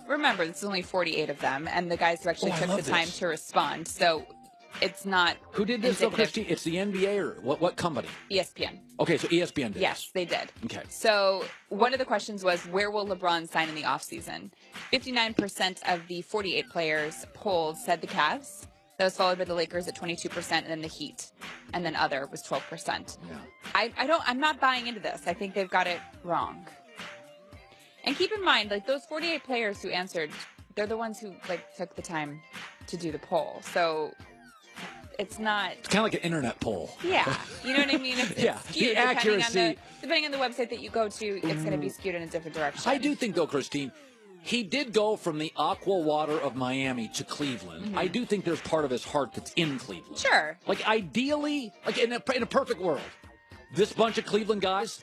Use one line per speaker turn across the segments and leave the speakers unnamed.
Remember, this is only 48 of them, and the guys who actually took the time to respond. So it's not.
Who did this, though, Christy? It's the NBA or what company?
ESPN.
Okay, so ESPN did
Yes, they did.
Okay.
So one of the questions was, where will LeBron sign in the offseason? 59% of the 48 players polled said the Cavs. That was followed by the Lakers at 22%, and then the Heat, and then other was 12%.
Yeah.
I'm not buying into this. I think they've got it wrong. And keep in mind, like, those 48 players who answered, they're the ones who, like, took the time to do the poll. So it's not.
It's kind of like an internet poll.
Yeah. You know what I mean? It's skewed.
The accuracy.
Depending on the website that you go to, it's going to be skewed in a different direction.
I do think, though, Christine, he did go from the aqua water of Miami to Cleveland. Mm-hmm. I do think there's part of his heart that's in Cleveland.
Sure.
Like, ideally, like in a perfect world, this bunch of Cleveland guys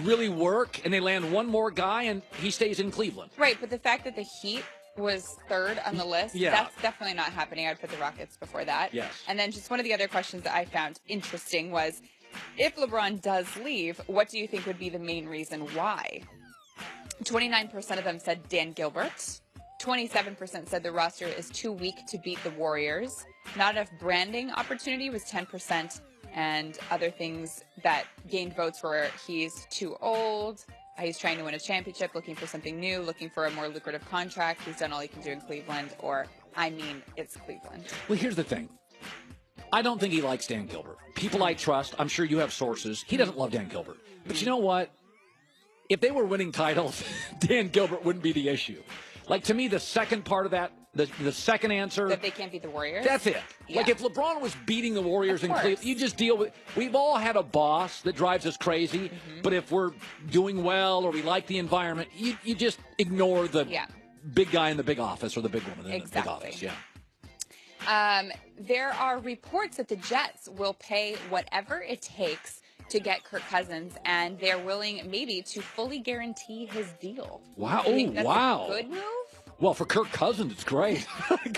really work, and they land one more guy, and he stays in Cleveland.
Right, but the fact that the Heat was third on the list, that's definitely not happening. I'd put the Rockets before that.
Yes.
And then just one of the other questions that I found interesting was, if LeBron does leave, what do you think would be the main reason why? 29% of them said Dan Gilbert. 27% said the roster is too weak to beat the Warriors. Not enough branding opportunity was 10%. And other things that gained votes were he's too old, he's trying to win a championship, looking for something new, looking for a more lucrative contract, he's done all he can do in Cleveland, or, I mean, it's Cleveland.
Well, here's the thing. I don't think he likes Dan Gilbert. People I trust, I'm sure you have sources, he doesn't love Dan Gilbert. But you know what? If they were winning titles, Dan Gilbert wouldn't be the issue. Like, to me, the second part of that, the second answer.
That they can't beat the Warriors?
That's it. Yeah. Like, if LeBron was beating the Warriors in Cleveland, you just deal with. We've all had a boss that drives us crazy, but if we're doing well or we like the environment, you just ignore the big guy in the big office or the big woman in the big office. Yeah.
There are reports that the Jets will pay whatever it takes to get Kirk Cousins, and they're willing maybe to fully guarantee his deal.
Wow.
You think that's
wow.
a good move?
Well, for Kirk Cousins, it's great.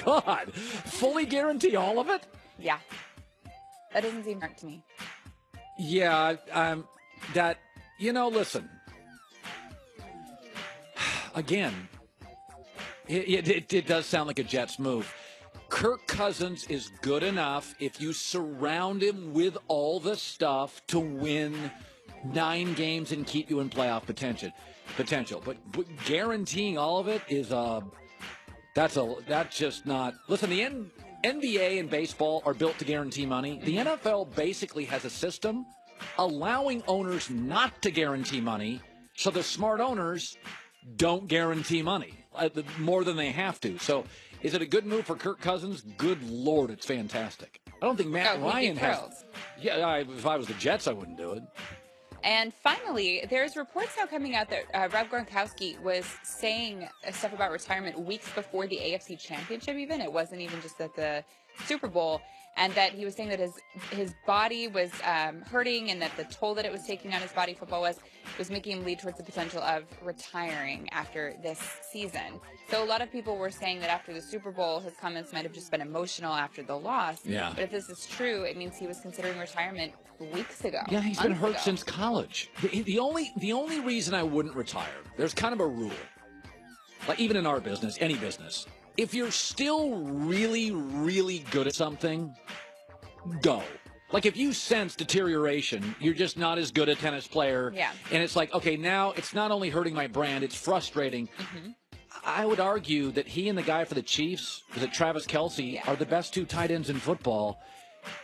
God, fully guarantee all of it?
Yeah. That doesn't seem right to me.
Yeah, listen. Again, it does sound like a Jets move. Kirk Cousins is good enough if you surround him with all the stuff to win 9 games and keep you in playoff potential. But guaranteeing all of it is that's just not. Listen, the NBA and baseball are built to guarantee money. The NFL basically has a system allowing owners not to guarantee money, so the smart owners don't guarantee money more than they have to. So, is it a good move for Kirk Cousins? Good Lord, it's fantastic. I don't think Matt Ryan has. Yeah, if I was the Jets, I wouldn't do it.
And finally, there's reports now coming out that Rob Gronkowski was saying stuff about retirement weeks before the AFC Championship even. It wasn't even just at the Super Bowl. And that he was saying that his body was hurting, and that the toll that it was taking on his body, football was making him lead towards the potential of retiring after this season. So a lot of people were saying that after the Super Bowl, his comments might have just been emotional after the loss.
Yeah.
But if this is true, it means he was considering retirement weeks ago.
Yeah, he's been hurt since college. The only reason I wouldn't retire, there's kind of a rule. Like, even in our business, any business. If you're still really, really good at something, go. Like, if you sense deterioration, you're just not as good a tennis player.
Yeah.
And it's like, okay, now it's not only hurting my brand, it's frustrating. I would argue that he and the guy for the Chiefs, is it Travis Kelce, are the best 2 tight ends in football.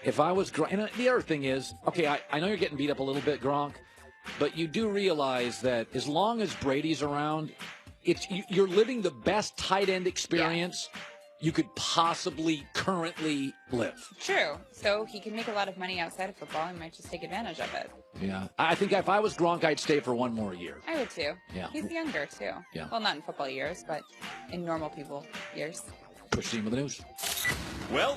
If I was Gronk, and the other thing is, okay, I know you're getting beat up a little bit, Gronk, but you do realize that as long as Brady's around, you're living the best tight end experience you could possibly currently live.
True. So he can make a lot of money outside of football and might just take advantage of it.
Yeah. I think if I was Gronk, I'd stay for 1 more year.
I would too.
Yeah.
He's younger too.
Yeah.
Well, not in football years, but in normal people years.
Push team with the news.
Well.